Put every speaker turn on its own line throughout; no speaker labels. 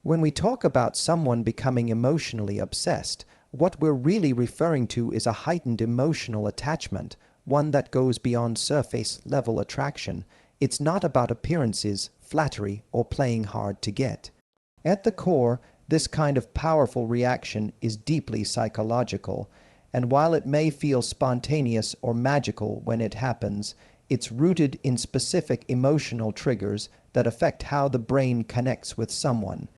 When we talk about someone becoming emotionally obsessed, what we're really referring to is a heightened emotional attachment, one that goes beyond surface level attraction. It's not about appearances, flattery, or playing hard to get. At the core, this kind of powerful reaction is deeply psychological, and while it may feel spontaneous or magical when it happens, it's rooted in specific emotional triggers that affect how the brain connects with someone.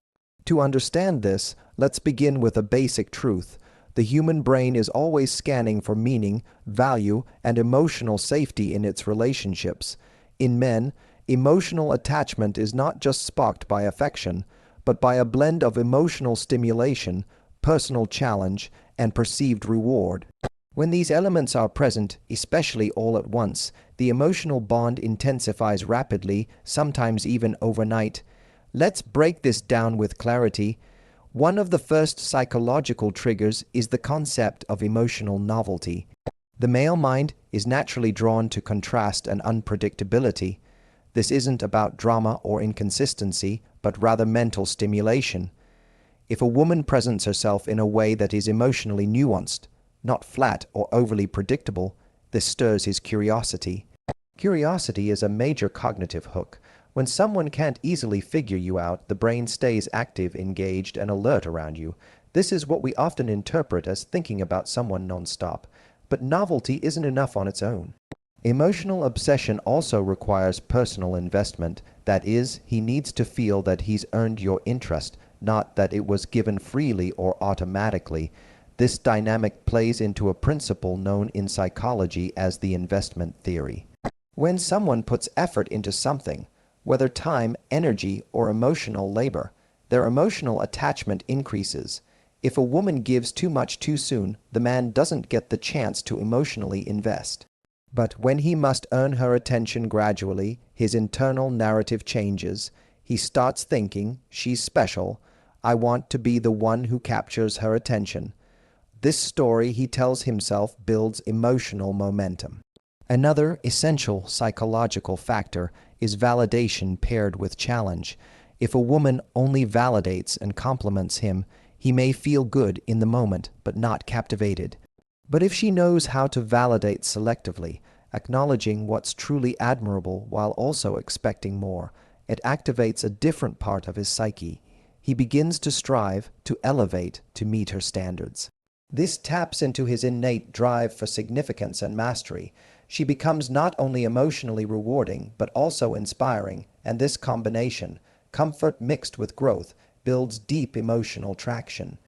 To understand this, let's begin with a basic truth. The human brain is always scanning for meaning, value, and emotional safety in its relationships. In men, emotional attachment is not just sparked by affection, but by a blend of emotional stimulation, personal challenge, and perceived reward. When these elements are present, especially all at once, the emotional bond intensifies rapidly, sometimes even overnight. Let's break this down with clarity. One of the first psychological triggers is the concept of emotional novelty. The male mind is naturally drawn to contrast and unpredictability. This isn't about drama or inconsistency, but rather mental stimulation. If a woman presents herself in a way that is emotionally nuanced, not flat or overly predictable, this stirs his curiosity. Curiosity is a major cognitive hook. When someone can't easily figure you out, the brain stays active, engaged, and alert around you. This is what we often interpret as thinking about someone nonstop. But novelty isn't enough on its own. Emotional obsession also requires personal investment. That is, he needs to feel that he's earned your interest, not that it was given freely or automatically. This dynamic plays into a principle known in psychology as the investment theory. When someone puts effort into something, whether time, energy, or emotional labor, their emotional attachment increases. If a woman gives too much too soon, the man doesn't get the chance to emotionally invest. But when he must earn her attention gradually, his internal narrative changes. He starts thinking, she's special, I want to be the one who captures her attention. This story, he tells himself, builds emotional momentum. Another essential psychological factor is validation paired with challenge. If a woman only validates and compliments him, he may feel good in the moment, but not captivated. But if she knows how to validate selectively, acknowledging what's truly admirable while also expecting more, it activates a different part of his psyche. He begins to strive, to elevate, to meet her standards. This taps into his innate drive for significance and mastery. She becomes not only emotionally rewarding, but also inspiring, and this combination, comfort mixed with growth, builds deep emotional traction.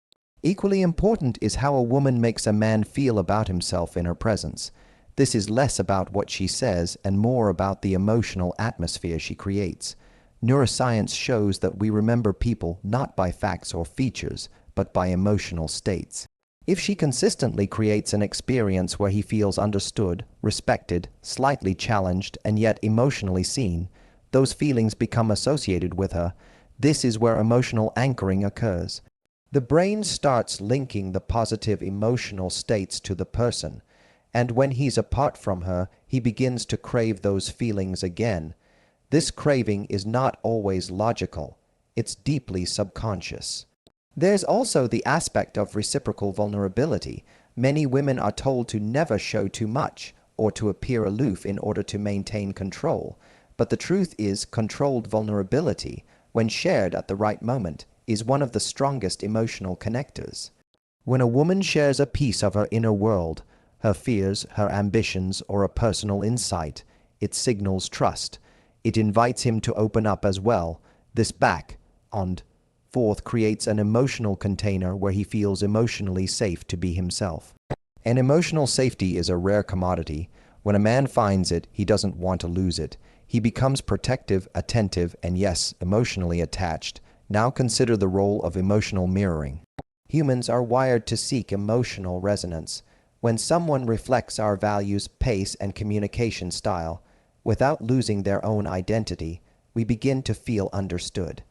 Equally important is how a woman makes a man feel about himself in her presence. This is less about what she says and more about the emotional atmosphere she creates. Neuroscience shows that we remember people not by facts or features, but by emotional states. If she consistently creates an experience where he feels understood, respected, slightly challenged, and yet emotionally seen, those feelings become associated with her. This is where emotional anchoring occurs. The brain starts linking the positive emotional states to the person, and when he's apart from her, he begins to crave those feelings again. This craving is not always logical. It's deeply subconscious. There's also the aspect of reciprocal vulnerability. Many women are told to never show too much or to appear aloof in order to maintain control. But the truth is, controlled vulnerability, when shared at the right moment, is one of the strongest emotional connectors. When a woman shares a piece of her inner world, her fears, her ambitions, or a personal insight, it signals trust. It invites him to open up as well. This back and forth creates an emotional container where he feels emotionally safe to be himself. And emotional safety is a rare commodity. When a man finds it, he doesn't want to lose it. He becomes protective, attentive, and yes, emotionally attached. Now consider the role of emotional mirroring. Humans are wired to seek emotional resonance. When someone reflects our values, pace, and communication style, without losing their own identity, we begin to feel understood.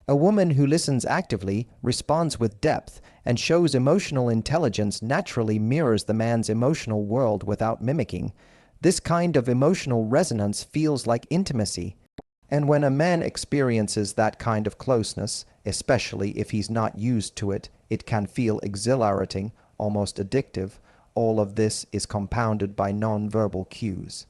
A woman who listens actively, responds with depth, and shows emotional intelligence naturally mirrors the man's emotional world without mimicking. This kind of emotional resonance feels like intimacy. And when a man experiences that kind of closeness, especially if he's not used to it, it can feel exhilarating, almost addictive. All of this is compounded by non-verbal cues.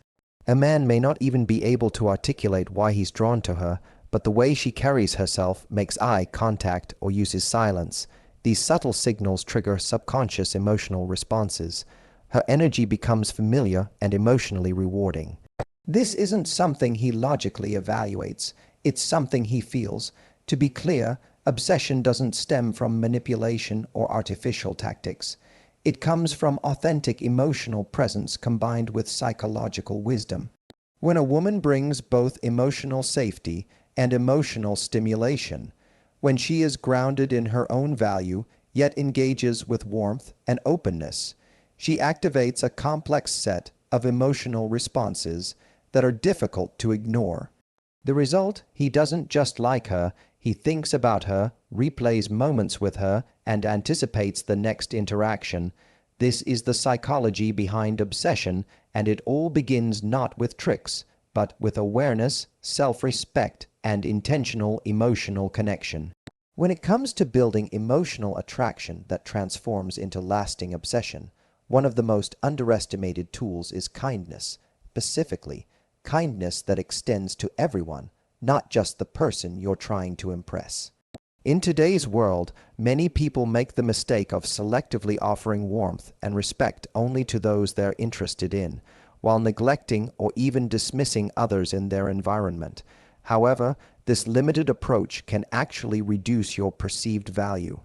A man may not even be able to articulate why he's drawn to her, but the way she carries herself, makes eye contact, or uses silence. These subtle signals trigger subconscious emotional responses. Her energy becomes familiar and emotionally rewarding. This isn't something he logically evaluates. It's something he feels. To be clear, obsession doesn't stem from manipulation or artificial tactics. It comes from authentic emotional presence combined with psychological wisdom. When a woman brings both emotional safety and emotional stimulation, when she is grounded in her own value, yet engages with warmth and openness, she activates a complex set of emotional responses that are difficult to ignore. The result, he doesn't just like her, he thinks about her, replays moments with her, and anticipates the next interaction. This is the psychology behind obsession, and it all begins not with tricks, but with awareness, self-respect, and intentional emotional connection. When it comes to building emotional attraction that transforms into lasting obsession, one of the most underestimated tools is kindness, specifically, kindness that extends to everyone, not just the person you're trying to impress. In today's world, many people make the mistake of selectively offering warmth and respect only to those they're interested in, while neglecting or even dismissing others in their environment. However, this limited approach can actually reduce your perceived value.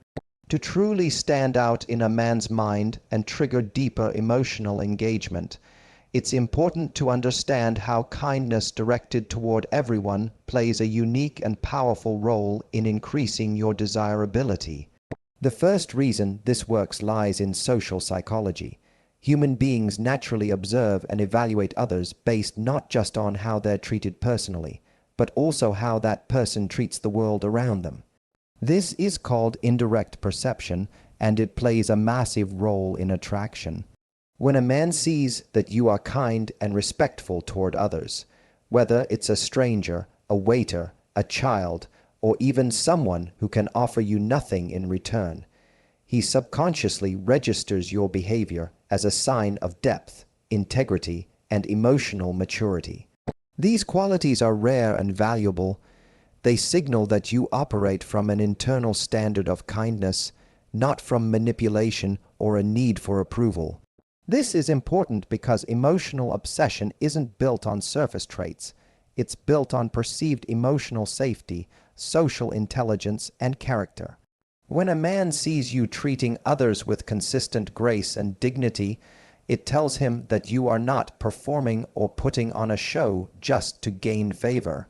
To truly stand out in a man's mind and trigger deeper emotional engagement, it's important to understand how kindness directed toward everyone plays a unique and powerful role in increasing your desirability. The first reason this works lies in social psychology. Human beings naturally observe and evaluate others based not just on how they're treated personally, but also how that person treats the world around them. This is called indirect perception, and it plays a massive role in attraction. When a man sees that you are kind and respectful toward others, whether it's a stranger, a waiter, a child, or even someone who can offer you nothing in return, he subconsciously registers your behavior as a sign of depth, integrity, and emotional maturity. These qualities are rare and valuable. They signal that you operate from an internal standard of kindness, not from manipulation or a need for approval. This is important because emotional obsession isn't built on surface traits. It's built on perceived emotional safety, social intelligence, and character. When a man sees you treating others with consistent grace and dignity, it tells him that you are not performing or putting on a show just to gain favor.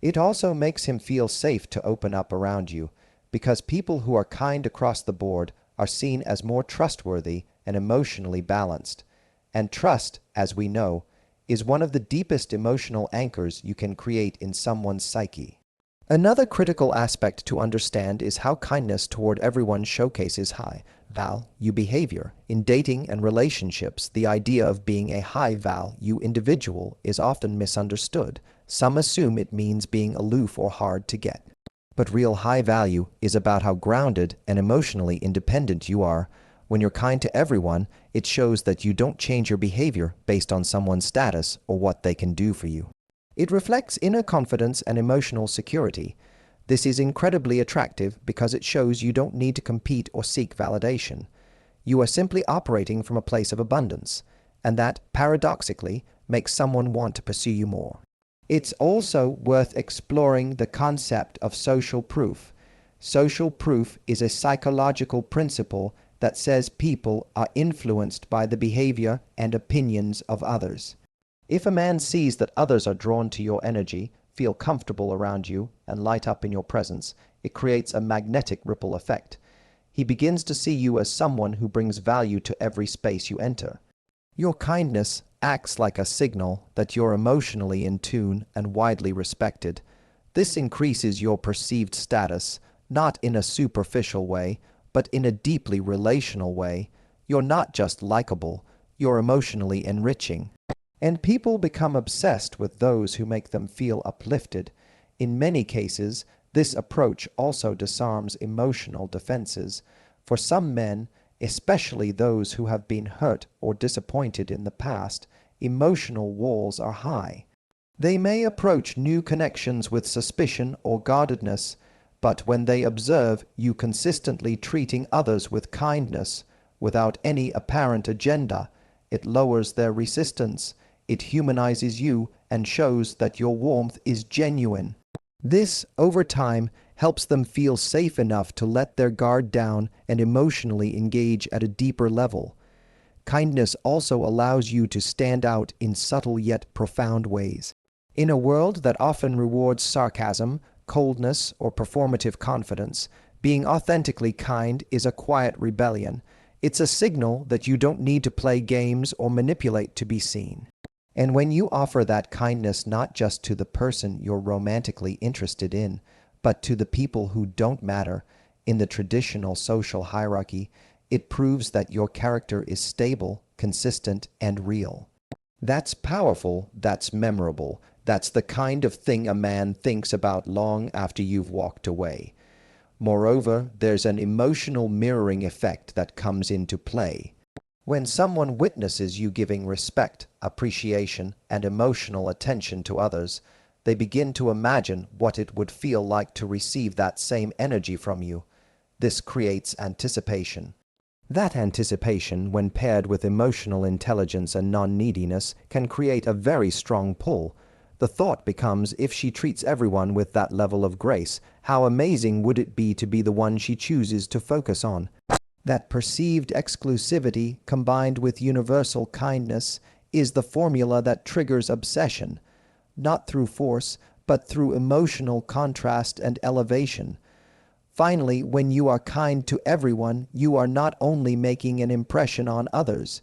It also makes him feel safe to open up around you, because people who are kind across the board are seen as more trustworthy and emotionally balanced. And trust, as we know, is one of the deepest emotional anchors you can create in someone's psyche. Another critical aspect to understand is how kindness toward everyone showcases high-value behavior. In dating and relationships, the idea of being a high-value individual is often misunderstood. Some assume it means being aloof or hard to get. But real high value is about how grounded and emotionally independent you are. When you're kind to everyone, it shows that you don't change your behavior based on someone's status or what they can do for you. It reflects inner confidence and emotional security. This is incredibly attractive because it shows you don't need to compete or seek validation. You are simply operating from a place of abundance, and that, paradoxically, makes someone want to pursue you more. It's also worth exploring the concept of social proof. Social proof is a psychological principle that says people are influenced by the behavior and opinions of others. If a man sees that others are drawn to your energy, feel comfortable around you, and light up in your presence, it creates a magnetic ripple effect. He begins to see you as someone who brings value to every space you enter. Your kindness acts like a signal that you're emotionally in tune and widely respected. This increases your perceived status, not in a superficial way, but in a deeply relational way. You're not just likable, you're emotionally enriching. And people become obsessed with those who make them feel uplifted. In many cases, this approach also disarms emotional defenses. For some men, especially those who have been hurt or disappointed in the past, emotional walls are high. They may approach new connections with suspicion or guardedness, but when they observe you consistently treating others with kindness, without any apparent agenda, it lowers their resistance, it humanizes you and shows that your warmth is genuine. This, over time, helps them feel safe enough to let their guard down and emotionally engage at a deeper level. Kindness also allows you to stand out in subtle yet profound ways. In a world that often rewards sarcasm, coldness, or performative confidence, being authentically kind is a quiet rebellion. It's a signal that you don't need to play games or manipulate to be seen. And when you offer that kindness not just to the person you're romantically interested in, but to the people who don't matter in the traditional social hierarchy, it proves that your character is stable, consistent, and real. That's powerful, that's memorable, that's the kind of thing a man thinks about long after you've walked away. Moreover, there's an emotional mirroring effect that comes into play. When someone witnesses you giving respect, appreciation, and emotional attention to others, they begin to imagine what it would feel like to receive that same energy from you. This creates anticipation. That anticipation, when paired with emotional intelligence and non-neediness, can create a very strong pull. The thought becomes, if she treats everyone with that level of grace, how amazing would it be to be the one she chooses to focus on? That perceived exclusivity, combined with universal kindness, is the formula that triggers obsession, not through force, but through emotional contrast and elevation. Finally, when you are kind to everyone, you are not only making an impression on others,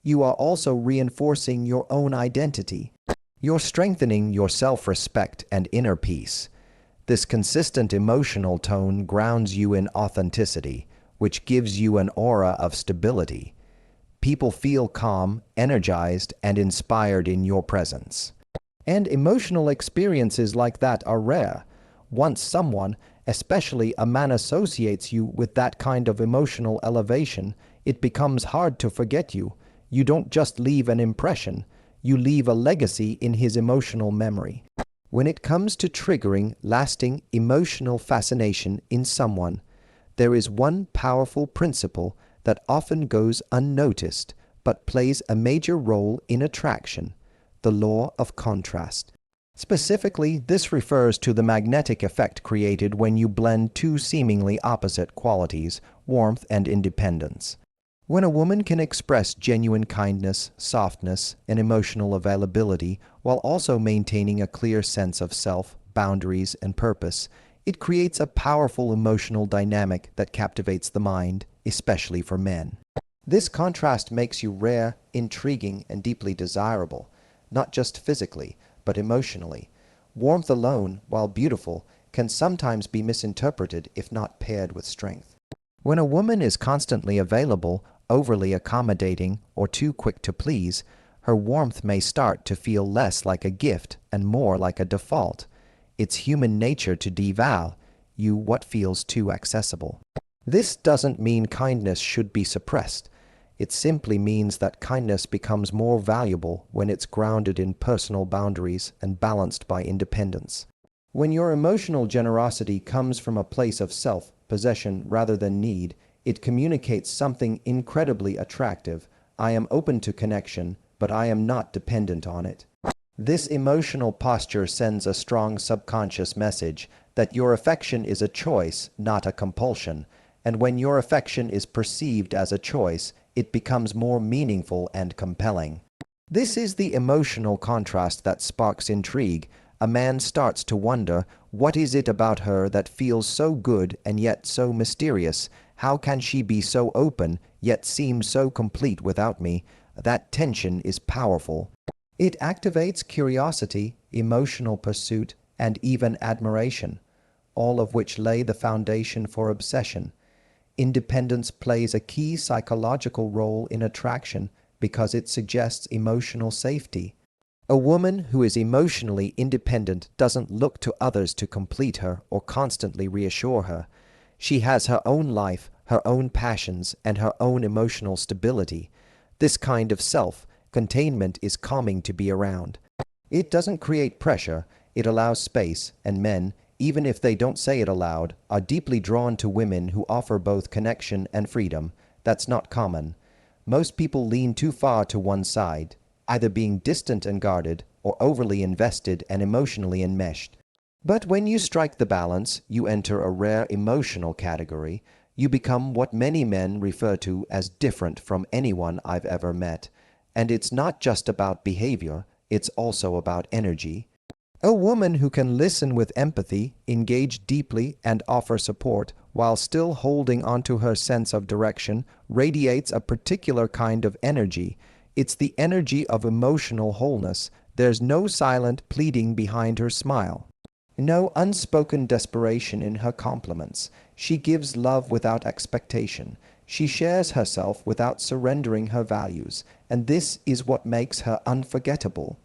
you are also reinforcing your own identity. You're strengthening your self-respect and inner peace. This consistent emotional tone grounds you in authenticity, which gives you an aura of stability. People feel calm, energized, and inspired in your presence. And emotional experiences like that are rare. Once someone, especially a man, associates you with that kind of emotional elevation, it becomes hard to forget you. You don't just leave an impression, you leave a legacy in his emotional memory. When it comes to triggering lasting emotional fascination in someone, there is one powerful principle that often goes unnoticed but plays a major role in attraction: the law of contrast. Specifically, this refers to the magnetic effect created when you blend two seemingly opposite qualities, warmth and independence. When a woman can express genuine kindness, softness, and emotional availability while also maintaining a clear sense of self, boundaries, and purpose, it creates a powerful emotional dynamic that captivates the mind, especially for men. This contrast makes you rare, intriguing, and deeply desirable, not just physically, but emotionally. Warmth alone, while beautiful, can sometimes be misinterpreted if not paired with strength. When a woman is constantly available, overly accommodating, or too quick to please, her warmth may start to feel less like a gift and more like a default. It's human nature to devalue what feels too accessible. This doesn't mean kindness should be suppressed. It simply means that kindness becomes more valuable when it's grounded in personal boundaries and balanced by independence. When your emotional generosity comes from a place of self-possession rather than need, it communicates something incredibly attractive. I am open to connection, but I am not dependent on it. This emotional posture sends a strong subconscious message that your affection is a choice, not a compulsion, and when your affection is perceived as a choice, it becomes more meaningful and compelling. This is the emotional contrast that sparks intrigue. A man starts to wonder, what is it about her that feels so good and yet so mysterious? How can she be so open, yet seem so complete without me? That tension is powerful. It activates curiosity, emotional pursuit, and even admiration, all of which lay the foundation for obsession. Independence plays a key psychological role in attraction because it suggests emotional safety. A woman who is emotionally independent doesn't look to others to complete her or constantly reassure her. She has her own life, her own passions, and her own emotional stability. This kind of self-containment is calming to be around. It doesn't create pressure, it allows space, and men, even if they don't say it aloud, are deeply drawn to women who offer both connection and freedom. That's not common. Most people lean too far to one side, either being distant and guarded, or overly invested and emotionally enmeshed. But when you strike the balance, you enter a rare emotional category. You become what many men refer to as different from anyone I've ever met. And it's not just about behavior, it's also about energy. A woman who can listen with empathy, engage deeply, and offer support while still holding onto her sense of direction radiates a particular kind of energy. It's the energy of emotional wholeness. There's no silent pleading behind her smile. No unspoken desperation in her compliments. She gives love without expectation. She shares herself without surrendering her values, and this is what makes her unforgettable.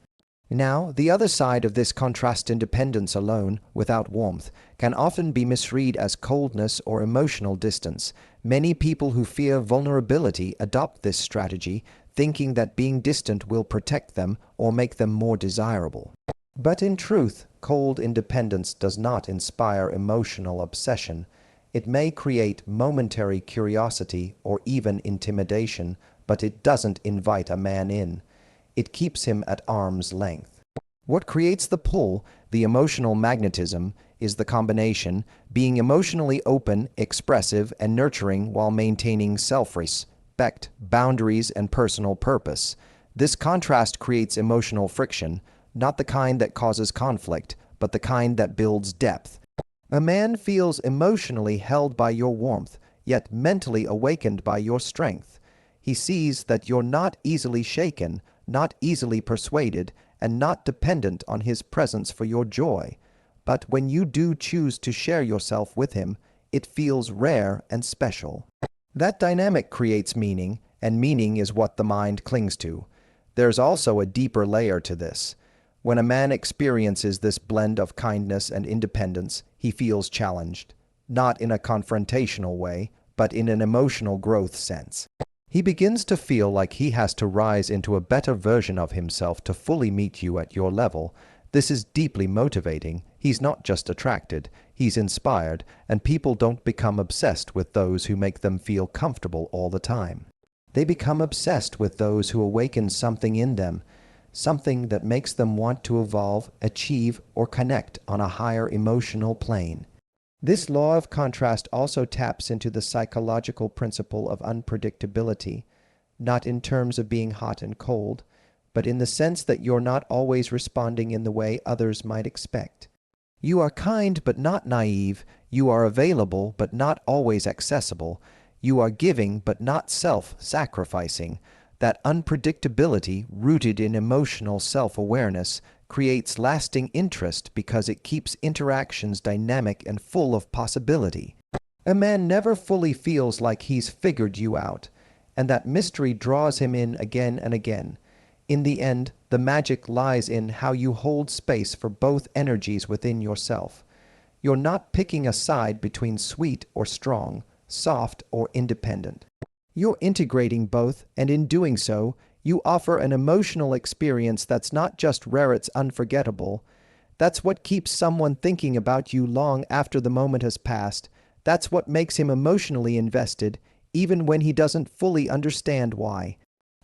Now, the other side of this contrast, independence alone, without warmth, can often be misread as coldness or emotional distance. Many people who fear vulnerability adopt this strategy, thinking that being distant will protect them or make them more desirable. But in truth, cold independence does not inspire emotional obsession. It may create momentary curiosity or even intimidation, but it doesn't invite a man in. It keeps him at arm's length. What creates the pull, the emotional magnetism, is the combination, being emotionally open, expressive, and nurturing while maintaining self-respect, boundaries, and personal purpose. This contrast creates emotional friction, not the kind that causes conflict, but the kind that builds depth. A man feels emotionally held by your warmth, yet mentally awakened by your strength. He sees that you're not easily shaken, not easily persuaded, and not dependent on his presence for your joy. But when you do choose to share yourself with him, it feels rare and special. That dynamic creates meaning, and meaning is what the mind clings to. There's also a deeper layer to this. When a man experiences this blend of kindness and independence, he feels challenged, not in a confrontational way, but in an emotional growth sense. He begins to feel like he has to rise into a better version of himself to fully meet you at your level. This is deeply motivating. He's not just attracted, he's inspired, and people don't become obsessed with those who make them feel comfortable all the time. They become obsessed with those who awaken something in them, something that makes them want to evolve, achieve, or connect on a higher emotional plane. This law of contrast also taps into the psychological principle of unpredictability, not in terms of being hot and cold, but in the sense that you're not always responding in the way others might expect. You are kind but not naive, you are available but not always accessible, you are giving but not self-sacrificing. That unpredictability, rooted in emotional self-awareness, creates lasting interest because it keeps interactions dynamic and full of possibility. A man never fully feels like he's figured you out, and that mystery draws him in again and again. In the end, the magic lies in how you hold space for both energies within yourself. You're not picking a side between sweet or strong, soft or independent. You're integrating both, and in doing so, you offer an emotional experience that's not just rare, it's unforgettable. That's what keeps someone thinking about you long after the moment has passed. That's what makes him emotionally invested, even when he doesn't fully understand why.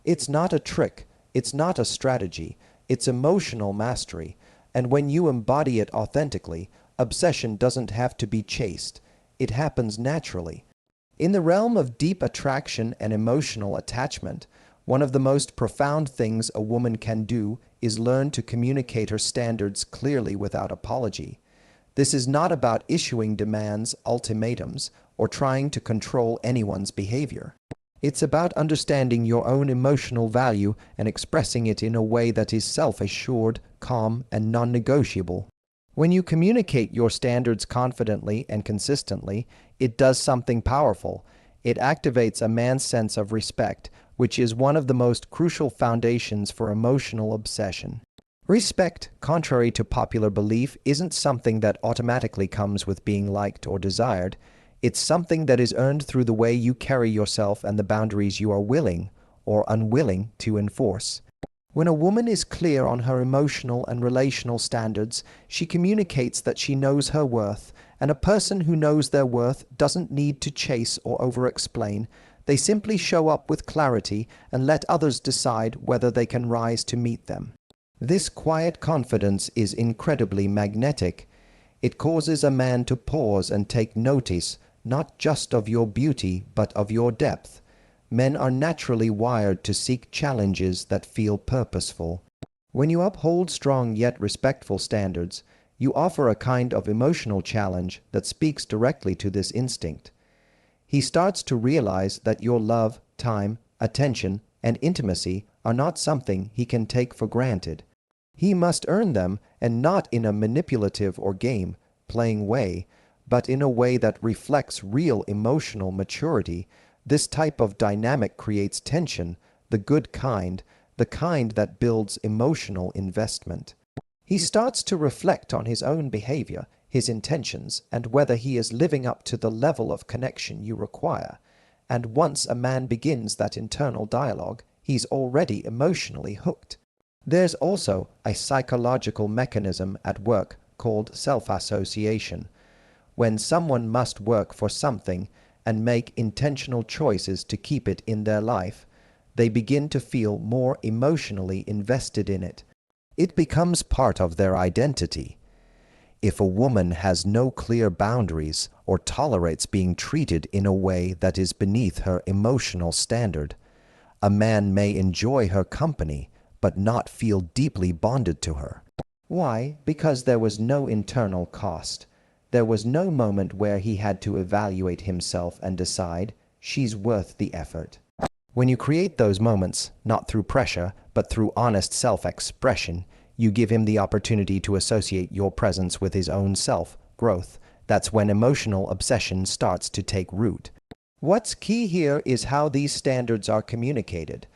It's not a trick, it's not a strategy, it's emotional mastery. And when you embody it authentically, obsession doesn't have to be chased. It happens naturally. In the realm of deep attraction and emotional attachment, one of the most profound things a woman can do is learn to communicate her standards clearly without apology. This is not about issuing demands, ultimatums, or trying to control anyone's behavior. It's about understanding your own emotional value and expressing it in a way that is self-assured, calm, and non-negotiable. When you communicate your standards confidently and consistently, it does something powerful. It activates a man's sense of respect, which is one of the most crucial foundations for emotional obsession. Respect, contrary to popular belief, isn't something that automatically comes with being liked or desired. It's something that is earned through the way you carry yourself and the boundaries you are willing or unwilling to enforce. When a woman is clear on her emotional and relational standards, she communicates that she knows her worth, and a person who knows their worth doesn't need to chase or over-explain. They simply show up with clarity and let others decide whether they can rise to meet them. This quiet confidence is incredibly magnetic. It causes a man to pause and take notice, not just of your beauty, but of your depth. Men are naturally wired to seek challenges that feel purposeful. When you uphold strong yet respectful standards, you offer a kind of emotional challenge that speaks directly to this instinct. He starts to realize that your love, time, attention, and intimacy are not something he can take for granted. He must earn them, and not in a manipulative or game-playing way, but in a way that reflects real emotional maturity. This type of dynamic creates tension, the good kind, the kind that builds emotional investment. He starts to reflect on his own behavior, his intentions, and whether he is living up to the level of connection you require. And once a man begins that internal dialogue, he's already emotionally hooked. There's also a psychological mechanism at work called self-association. When someone must work for something and make intentional choices to keep it in their life, they begin to feel more emotionally invested in it. It becomes part of their identity. If a woman has no clear boundaries or tolerates being treated in a way that is beneath her emotional standard, a man may enjoy her company but not feel deeply bonded to her. Why? Because there was no internal cost. There was no moment where he had to evaluate himself and decide, she's worth the effort. When you create those moments, not through pressure, but through honest self-expression, you give him the opportunity to associate your presence with his own self-growth. That's when emotional obsession starts to take root. What's key here is how these standards are communicated.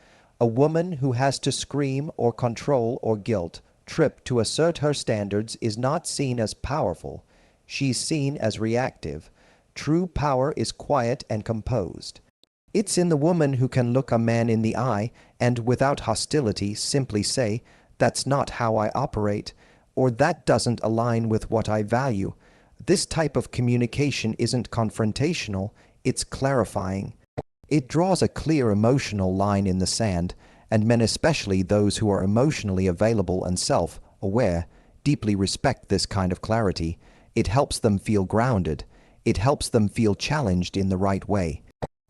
A woman who has to scream or control or guilt-trip to assert her standards is not seen as powerful. She's seen as reactive. True power is quiet and composed. It's in the woman who can look a man in the eye and, without hostility, simply say, "That's not how I operate," or "That doesn't align with what I value." This type of communication isn't confrontational, it's clarifying. It draws a clear emotional line in the sand, and men, especially those who are emotionally available and self-aware, deeply respect this kind of clarity. It helps them feel grounded. It helps them feel challenged in the right way.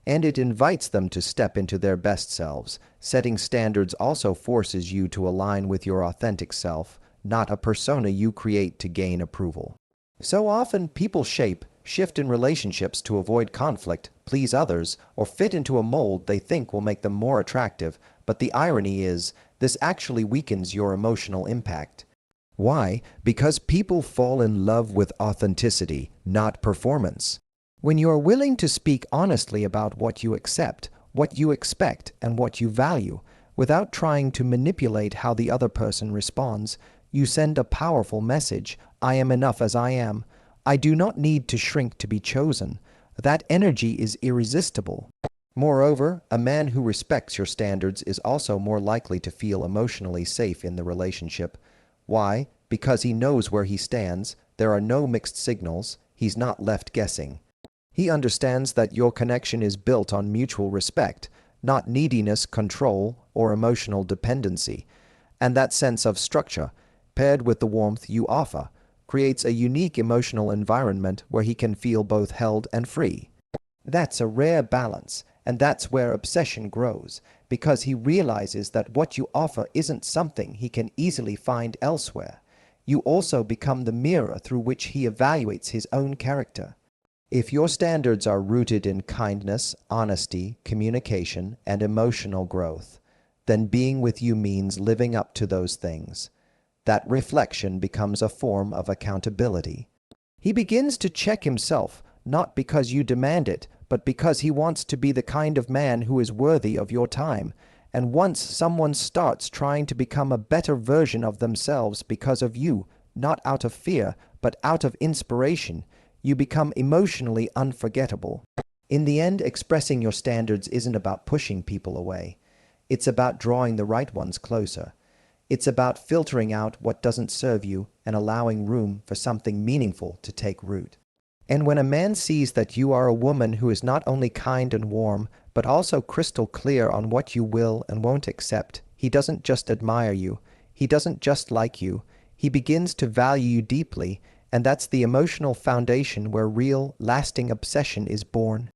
And it invites them to step into their best selves. Setting standards also forces you to align with your authentic self, not a persona you create to gain approval. So often, people shift in relationships to avoid conflict, please others, or fit into a mold they think will make them more attractive, but the irony is, this actually weakens your emotional impact. Why? Because people fall in love with authenticity, not performance. When you are willing to speak honestly about what you accept, what you expect, and what you value, without trying to manipulate how the other person responds, you send a powerful message: I am enough as I am. I do not need to shrink to be chosen. That energy is irresistible. Moreover, a man who respects your standards is also more likely to feel emotionally safe in the relationship. Why? Because he knows where he stands, there are no mixed signals, he's not left guessing. He understands that your connection is built on mutual respect, not neediness, control, or emotional dependency. And that sense of structure, paired with the warmth you offer, creates a unique emotional environment where he can feel both held and free. That's a rare balance, and that's where obsession grows, because he realizes that what you offer isn't something he can easily find elsewhere. You also become the mirror through which he evaluates his own character. If your standards are rooted in kindness, honesty, communication, and emotional growth, then being with you means living up to those things. That reflection becomes a form of accountability. He begins to check himself, not because you demand it, but because he wants to be the kind of man who is worthy of your time. And once someone starts trying to become a better version of themselves because of you, not out of fear, but out of inspiration, you become emotionally unforgettable. In the end, expressing your standards isn't about pushing people away. It's about drawing the right ones closer. It's about filtering out what doesn't serve you and allowing room for something meaningful to take root. And when a man sees that you are a woman who is not only kind and warm, but also crystal clear on what you will and won't accept, he doesn't just admire you. He doesn't just like you. He begins to value you deeply, and that's the emotional foundation where real, lasting obsession is born.